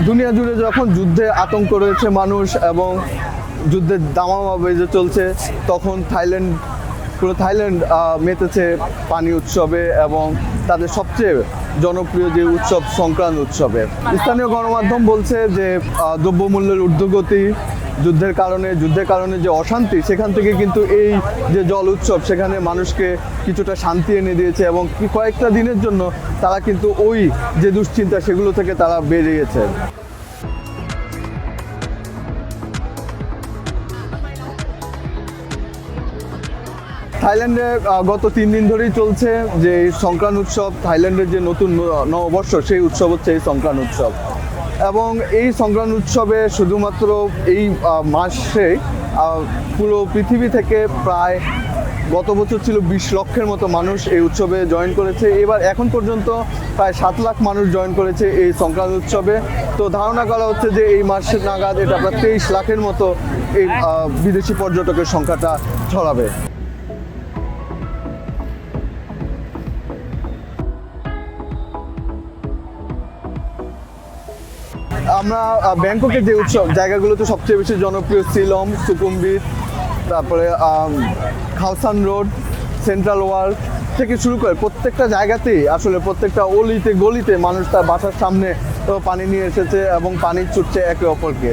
দুনিয়া জুড়ে যখন যুদ্ধে আতঙ্ক রয়েছে মানুষ এবং যুদ্ধের দামামা বেজে চলছে, তখন পুরো থাইল্যান্ড মেতেছে পানি উৎসবে এবং তাদের সবচেয়ে জনপ্রিয় যে উৎসব সংক্রান্ত উৎসবে। স্থানীয় গণমাধ্যম বলছে যে দ্রব্যমূল্যের ঊর্ধ্বগতি, যুদ্ধের কারণে যে অশান্তি, সেখান থেকে কিন্তু এই যে জল উৎসব সেখানে মানুষকে কিছুটা শান্তি এনে দিয়েছে এবং কয়েকটা দিনের জন্য তারা কিন্তু ওই যে দুশ্চিন্তা সেগুলো থেকে তারা বেরিয়েছে। থাইল্যান্ডে গত 3 দিন ধরেই চলছে যে সংক্রান্ত উৎসব। থাইল্যান্ডের যে নতুন নববর্ষ, সেই উৎসব হচ্ছে এই সংক্রান্ত উৎসব। এবং এই সংক্রান্ত উৎসবে শুধুমাত্র এই মাসে পুরো পৃথিবী থেকে প্রায়, গত বছর ছিল 20 লক্ষের মতো মানুষ এই উৎসবে জয়েন করেছে। এবার এখন পর্যন্ত প্রায় 7 লাখ মানুষ জয়েন করেছে এই সংক্রান্ত উৎসবে। তো ধারণা করা হচ্ছে যে এই মাসের নাগাদ এটা প্রায় 23 লাখের মতো এই বিদেশি পর্যটকের সংখ্যাটা ছড়াবে। আমরা ব্যাংককের যে উৎসব জায়গাগুলোতে সবচেয়ে বেশি জনপ্রিয় সিলম, সুকুমবিট, তারপরে খাওসান রোড, সেন্ট্রাল ওয়ার্ল্ড থেকে শুরু করে প্রত্যেকটা জায়গাতেই আসলে প্রত্যেকটা অলিতে গলিতে মানুষ তার বাসার সামনে পানি নিয়ে এসেছে এবং পানি ছুটছে একে অপরকে।